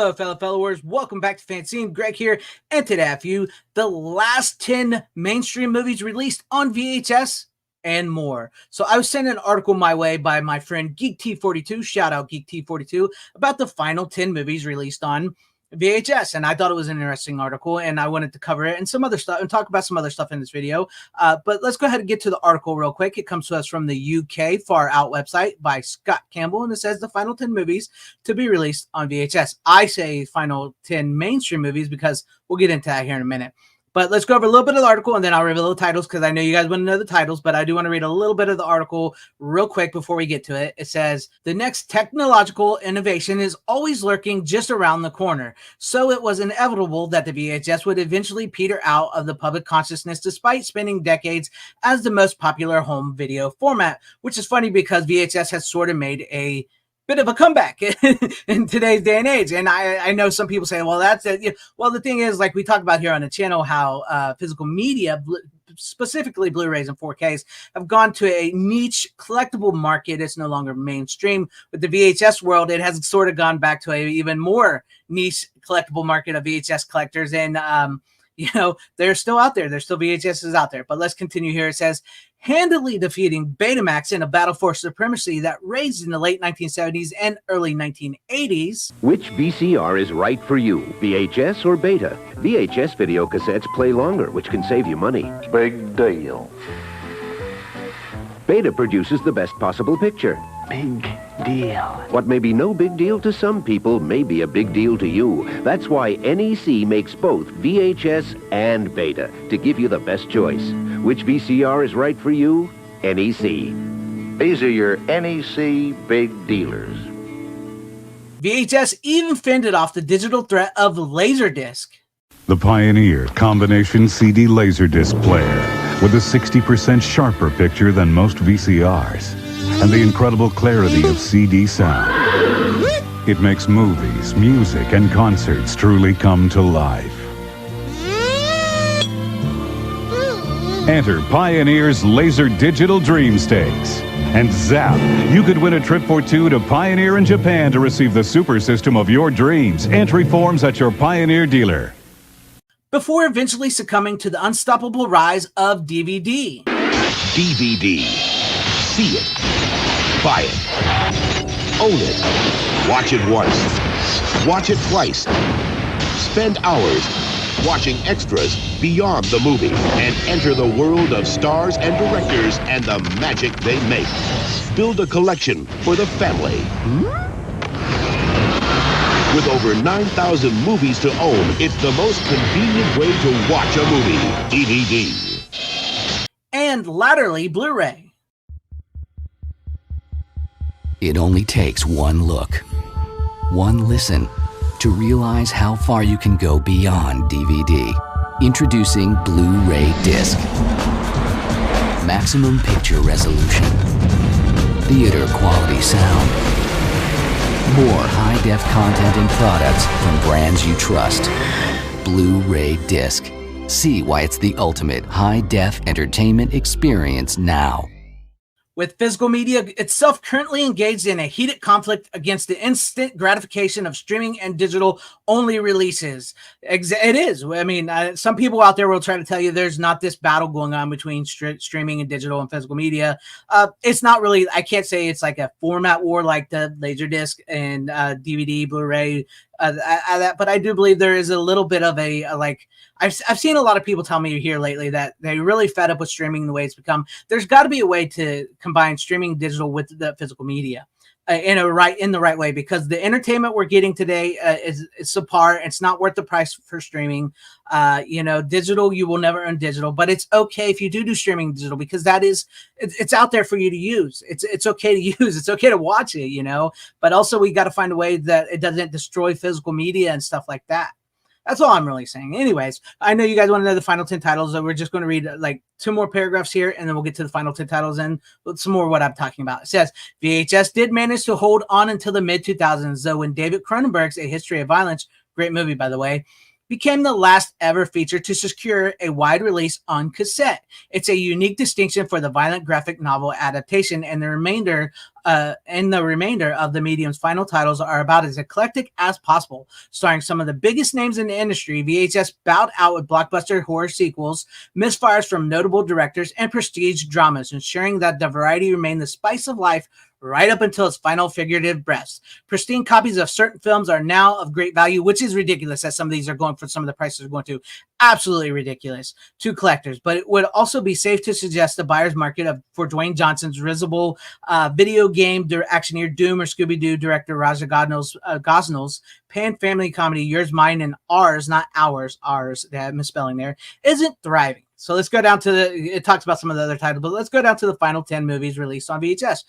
Hello, fellow followers. Welcome back to FanZcene. Greg here, and today I have for you the last 10 mainstream movies released on VHS and more. So I was sent an article my way by my friend Geek T42, shout out Geek T42, about the final 10 movies released on VHS, and I thought it was an interesting article, and I wanted to cover it and some other stuff and talk about some other stuff in this video. But let's go ahead and get to the article real quick. It comes to us from the UK Far Out website by Scott Campbell, and it says the final 10 movies to be released on VHS. I say final 10 mainstream movies because we'll get into that here in a minute. But let's go over a little bit of the article, and then I'll reveal the titles because I know you guys want to know the titles, but I do want to read a little bit of the article real quick before we get to it. It says, the next technological innovation is always lurking just around the corner. So it was inevitable that the VHS would eventually peter out of the public consciousness despite spending decades as the most popular home video format, which is funny because VHS has sort of made a bit of a comeback in today's day and age. And I know some people say, well, that's it. You know, well, the thing is, like we talk about here on the channel, how physical media, specifically Blu-rays and 4Ks, have gone to a niche collectible market. It's no longer mainstream. With the VHS world, it has sort of gone back to a even more niche collectible market of VHS collectors. And, you know, they're still out there. There's still VHSs out there. But let's continue here. It says, handily defeating Betamax in a battle for supremacy that raged in the late 1970s and early 1980s. Which VCR is right for you, VHS or Beta? VHS video cassettes play longer, which can save you money. Big deal. Beta produces the best possible picture. Big deal. What may be no big deal to some people may be a big deal to you. That's why NEC makes both VHS and Beta to give you the best choice. Which VCR is right for you? NEC. These are your NEC big dealers. VHS even fended off the digital threat of Laserdisc. The Pioneer combination CD Laserdisc player with a 60% sharper picture than most VCRs and the incredible clarity of CD sound. It makes movies, music, and concerts truly come to life. Enter Pioneer's Laser Digital Dream Stakes. And zap, you could win a trip for two to Pioneer in Japan to receive the super system of your dreams. Entry forms at your Pioneer dealer. Before eventually succumbing to the unstoppable rise of DVD. DVD. See it. Buy it. Own it. Watch it once. Watch it twice. Spend hours watching extras beyond the movie and enter the world of stars and directors and the magic they make. Build a collection for the family. With over 9,000 movies to own, it's the most convenient way to watch a movie. DVD. And latterly, Blu-ray. It only takes one look, one listen, to realize how far you can go beyond DVD. Introducing Blu-ray Disc. Maximum picture resolution. Theater quality sound. More high-def content and products from brands you trust. Blu-ray Disc. See why it's the ultimate high-def entertainment experience now. With physical media itself currently engaged in a heated conflict against the instant gratification of streaming and digital-only releases. It is. I mean, some people out there will try to tell you there's not this battle going on between streaming and digital and physical media. It's not really, I can't say it's like a format war like the Laserdisc and DVD, Blu-ray, but I do believe there is a little bit of a like, I've seen a lot of people tell me here lately that they really fed up with streaming the way it's become. There's got to be a way to combine streaming digital with the physical media in the right way, because the entertainment we're getting today is subpar. It's not worth the price for streaming. You know, digital, you will never earn digital, but it's okay if you do streaming digital, because it's out there for you to use. It's okay to use. It's okay to watch it, you know, but also we got to find a way that it doesn't destroy physical media and stuff like that. That's all I'm really saying. Anyways, I know you guys want to know the final 10 titles, so we're just going to read like 2 more paragraphs here, and then we'll get to the final 10 titles and some more of what I'm talking about. It says, VHS did manage to hold on until the mid-2000s, though when David Cronenberg's A History of Violence, great movie, by the way, became the last ever feature to secure a wide release on cassette. It's a unique distinction for the violent graphic novel adaptation, and the remainder and the remainder of the medium's final titles are about as eclectic as possible. Starring some of the biggest names in the industry, VHS bowed out with blockbuster horror sequels, misfires from notable directors, and prestige dramas, ensuring that the variety remained the spice of life right up until its final figurative breaths. Pristine copies of certain films are now of great value, which is ridiculous that some of these are going for some of the prices are going to. Absolutely ridiculous to collectors. But it would also be safe to suggest the buyer's market for Dwayne Johnson's risible video game actioneer Doom or Scooby-Doo director Raja Gosnell's pan family comedy Yours, Mine, and Ours, not Ours, Ours, they have misspelling there, isn't thriving. So let's go down to it talks about some of the other titles, but let's go down to the final 10 movies released on VHS.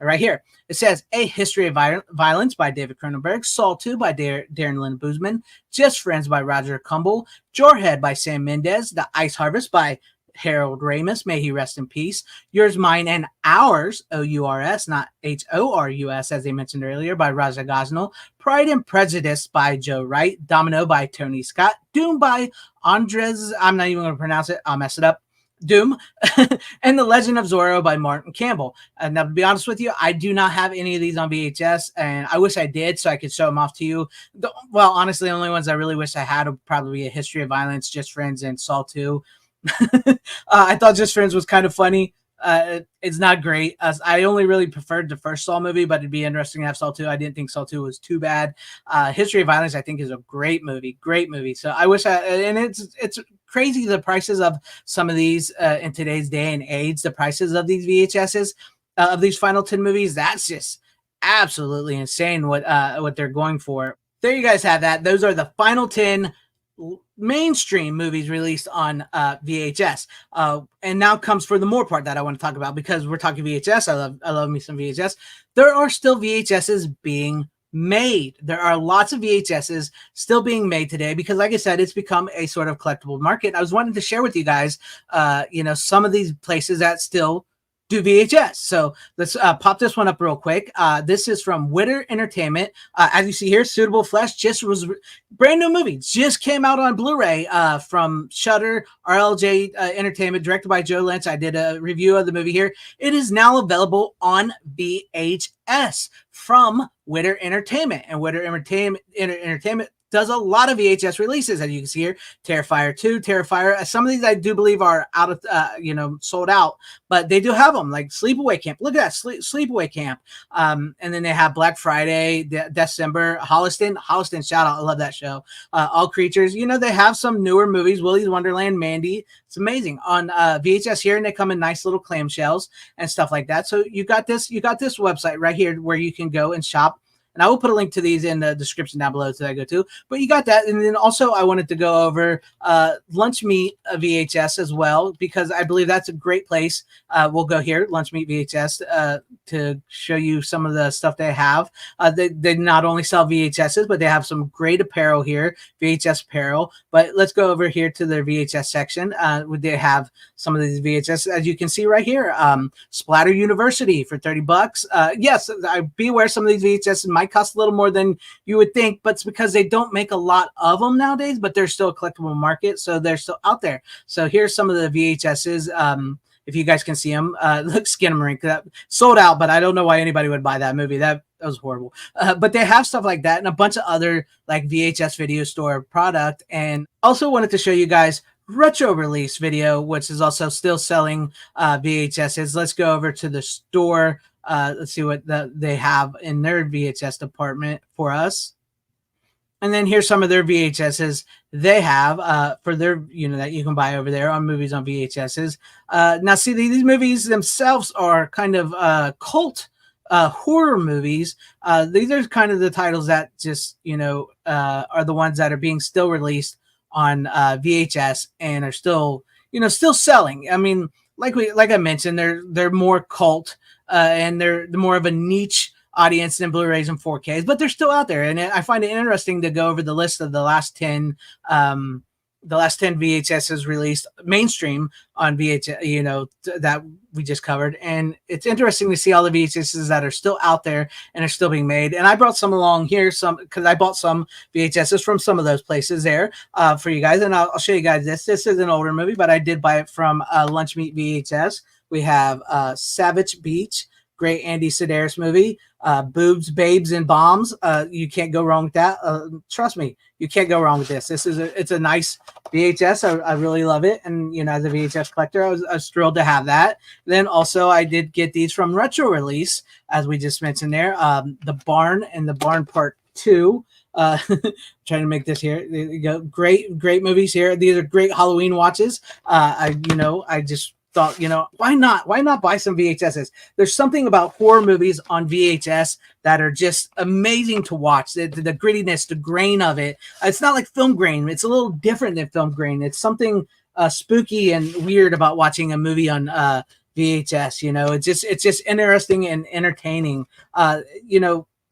Right here, it says A History of Violence by David Cronenberg, Saw 2 by Darren Lynn Bousman, Just Friends by Roger Kumble, Jarhead by Sam Mendes, The Ice Harvest by Harold Ramis, may he rest in peace, Yours, Mine, and Ours, O-U-R-S, not H-O-R-U-S, as they mentioned earlier, by Raja Gosnell, Pride and Prejudice by Joe Wright, Domino by Tony Scott, Doom by Andres, I'm not even going to pronounce it, I'll mess it up, Doom, and The Legend of Zorro by Martin Campbell. And now, to be honest with you, I do not have any of these on VHS, and I wish I did so I could show them off to you. Well, honestly, the only ones I really wish I had would probably be A History of Violence, Just Friends, and Saw 2. I thought Just Friends was kind of funny. It's not great. I only really preferred the first Saw movie, but it'd be interesting to have Saw 2. I didn't think Saw 2 was too bad. History of Violence, I think, is a great movie. So I wish and it's crazy the prices of some of these in today's day and age, the prices of these VHSs, of these final 10 movies. That's just absolutely insane what they're going for. There you guys have that. Those are the final 10 mainstream movies released on VHS, and now comes for the more part that I want to talk about, because we're talking VHS. I love me some VHS. There are still VHSs being made. There are lots of VHSs still being made today because, like I said, it's become a sort of collectible market. I was wanting to share with you guys, some of these places that still do VHS. So let's pop this one up real quick. This is from Witter Entertainment. As you see here, Suitable Flesh just was brand new movie, just came out on Blu-ray from Shudder, RLJ Entertainment, directed by Joe Lynch. I did a review of the movie here. It is now available on VHS from Witter Entertainment, and Witter Entertainment does a lot of VHS releases, as you can see here. Terrifier 2, Terrifier. Some of these I do believe are out of, sold out, but they do have them, like Sleepaway Camp. Look at that, Sleepaway Camp. And then they have Black Friday, December, Holliston, shout out, I love that show. All Creatures. They have some newer movies, Willy's Wonderland, Mandy. It's amazing on VHS here, and they come in nice little clamshells and stuff like that. So you got this website right here where you can go and shop. And I will put a link to these in the description down below so that I go to. But you got that. And then also I wanted to go over Lunch Meat VHS as well, because I believe that's a great place. We'll go here, Lunch Meat VHS, to show you some of the stuff they have. They not only sell VHSs, but they have some great apparel here, VHS apparel. But let's go over here to their VHS section. They have some of these VHS, as you can see right here. Splatter University for $30. Yes, be aware some of these VHS might cost a little more than you would think, but it's because they don't make a lot of them nowadays, but they're still a collectible market, so they're still out there. So here's some of the VHSs. If you guys can see them, look, Skinamarink, that sold out, but I don't know why anybody would buy that movie. That was horrible. But they have stuff like that and a bunch of other like VHS video store product. And also wanted to show you guys retro release video, which is also still selling VHSs. Let's go over to the store. Let's see what they have in their VHS department for us. And then here's some of their VHSs they have for their, that you can buy over there on movies on VHSs. Now, see, these movies themselves are kind of cult horror movies. These are kind of the titles that just, are the ones that are being still released on VHS and are still, still selling. I mean, like I mentioned, they're more cult and they're more of a niche audience than Blu-rays and 4Ks, but they're still out there. And I find it interesting to go over the list of the last 10 VHSs released mainstream on VHS, that we just covered. And it's interesting to see all the VHSs that are still out there and are still being made. And I brought some along here, because I bought some VHSs from some of those places there for you guys. And I'll show you guys this. This is an older movie, but I did buy it from Lunch Meat VHS. We have Savage Beach, great Andy Sedaris movie. Boobs, babes, and bombs. You can't go wrong with that. Trust me, you can't go wrong with this. It's a nice VHS. I really love it, and as a VHS collector, I was thrilled to have that. Then also I did get these from retro release, as we just mentioned there. The Barn and the Barn Part 2. Trying to make this here. There you go. Great movies here. These are great Halloween watches. I just thought, why not buy some VHSs? There's something about horror movies on VHS that are just amazing to watch. The grittiness, the grain of it. It's not like film grain. It's a little different than film grain. It's something spooky and weird about watching a movie on VHS. It's just interesting and entertaining.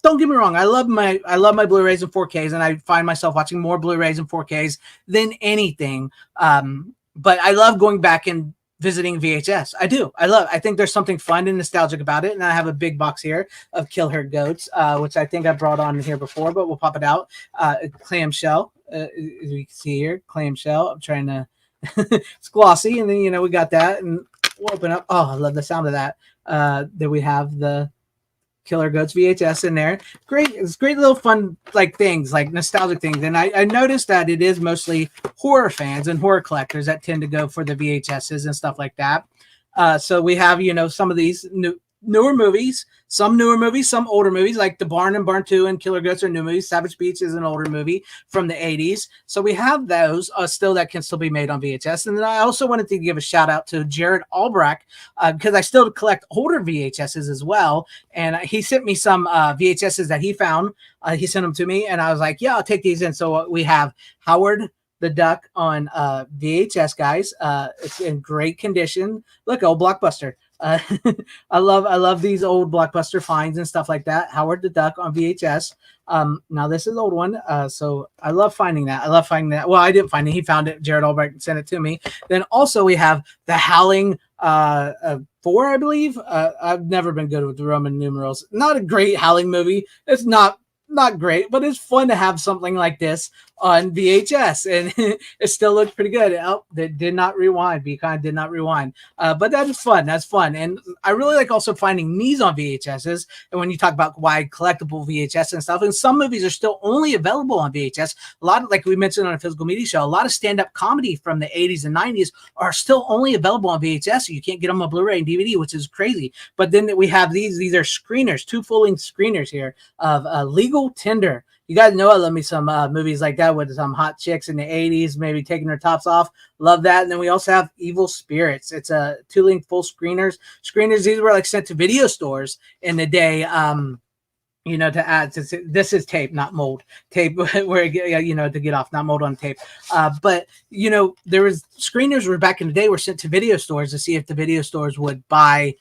Don't get me wrong. I love my Blu-rays and 4Ks, and I find myself watching more Blu-rays and 4Ks than anything. But I love going back and visiting VHS. I think there's something fun and nostalgic about it. And I have a big box here of Kill Her Goats, which I think I brought on here before, but we'll pop it out. Clamshell, as you can see here, clamshell. I'm trying to, it's glossy. And then, we got that, and we'll open up. Oh, I love the sound of that. Then we have the Killer Goats VHS in there. It's great little fun things, like nostalgic things. And I noticed that it is mostly horror fans and horror collectors that tend to go for the VHSs and stuff like that. So we have, some of these newer movies, some older movies, like The Barn and Barn 2 and Killer Goats are new movies. Savage Beach is an older movie from the 80s. So we have those still that can still be made on VHS. And then I also wanted to give a shout out to Jared Albrecht, because I still collect older VHSs as well. And he sent me some VHSs that he found. He sent them to me, and I was like, yeah, I'll take these in. So we have Howard the Duck on VHS, guys. It's in great condition. Look, old Blockbuster. I love these old Blockbuster finds and stuff like that. Howard the Duck on VHS. Now this is an old one. So I love finding that. Well, I didn't find it. He found it. Jared Albrecht sent it to me. Then also we have the Howling 4, I believe. I've never been good with the Roman numerals. Not a great Howling movie. It's not great, but it's fun to have something like this on VHS, and it still looks pretty good. Oh, that did not rewind. Beacon did not rewind. But that is fun. That's fun. And I really like also finding these on VHSs. And when you talk about why collectible VHS and stuff, and some movies are still only available on VHS. A lot of, like we mentioned on a Physical Media Show, a lot of stand-up comedy from the 80s and 90s are still only available on VHS. So you can't get them on Blu-ray and DVD, which is crazy. But then we have these are screeners, 2 full-length screeners here of Legal Tender. You guys know I love me some movies like that with some hot chicks in the 80s, maybe taking their tops off. Love that. And then we also have Evil Spirits. It's a 2-length full screeners. These were sent to video stores in the day. To add, this is tape, not mold. Tape where to get off, not mold on tape. But there was screeners were back in the day were sent to video stores to see if the video stores would buy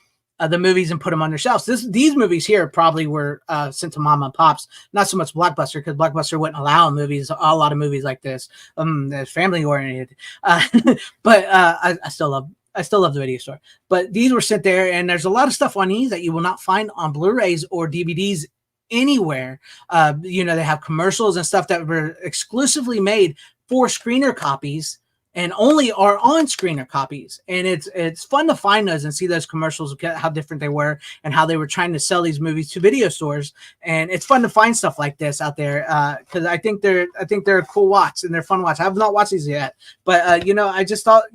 the movies and put them on their shelves. These movies here probably were sent to mom and pops, not so much Blockbuster, because Blockbuster wouldn't allow a lot of movies like this. They're family oriented, but I still love the video store. But these were sent there, and there's a lot of stuff on these that you will not find on Blu-rays or DVDs anywhere. They have commercials and stuff that were exclusively made for screener copies, and only are on screener copies. And it's fun to find those and see those commercials, how different they were and how they were trying to sell these movies to video stores. And it's fun to find stuff like this out there, because I think they're a cool watch and they're fun to watch. I have not watched these yet, but I just thought,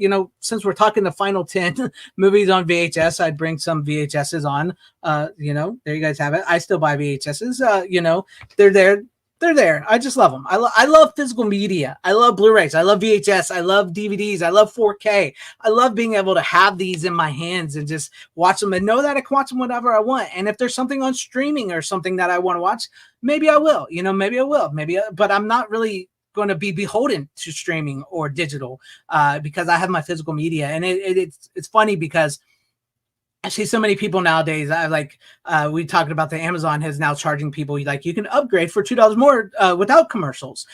since we're talking the final 10 movies on VHS, I'd bring some VHSs on. There you guys have it. I still buy VHSs. They're there. They're there. I just love them. I love physical media. I love Blu-rays. I love VHS. I love DVDs. I love 4K. I love being able to have these in my hands and just watch them and know that I can watch them whenever I want. And if there's something on streaming or something that I want to watch, maybe I will. But I'm not really going to be beholden to streaming or digital because I have my physical media. And it's funny because I see so many people nowadays. We talked about the Amazon has now charging people you can upgrade for $2 more without commercials.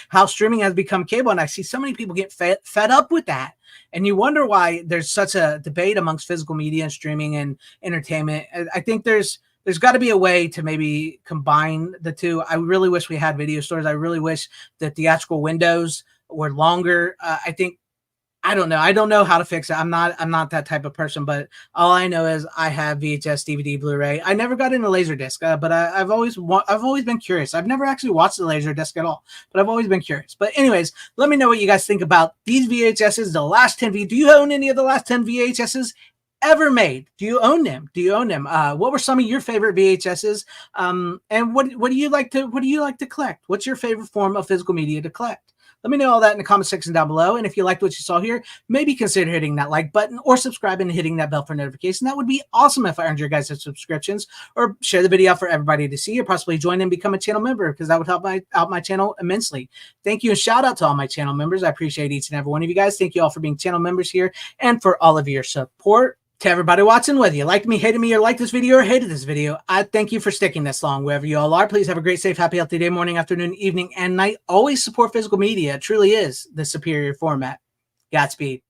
How streaming has become cable, and I see so many people get fed up with that. And you wonder why there's such a debate amongst physical media and streaming and entertainment. I think there's got to be a way to maybe combine the two. I really wish we had video stores. I really wish that theatrical windows were longer. I think I don't know. I don't know how to fix it. I'm not that type of person, but all I know is I have VHS, DVD, Blu-ray. I never got into Laserdisc, but I've always been curious. I've never actually watched the Laserdisc at all, but I've always been curious. But anyways, let me know what you guys think about these VHSs, the last 10 Do you own any of the last 10 VHSs ever made? Do you own them? What were some of your favorite VHSs? And what do you like to collect? What's your favorite form of physical media to collect? Let me know all that in the comment section down below. And if you liked what you saw here, maybe consider hitting that like button or subscribing and hitting that bell for notification. That would be awesome if I earned your guys' subscriptions, or share the video out for everybody to see, or possibly join and become a channel member, because that would help out my channel immensely. Thank you, and shout out to all my channel members. I appreciate each and every one of you guys. Thank you all for being channel members here and for all of your support. To everybody watching, whether you liked me, hated me, or liked this video, or hated this video, I thank you for sticking this long. Wherever you all are, please have a great, safe, happy, healthy day, morning, afternoon, evening, and night. Always support physical media. It truly is the superior format. Godspeed.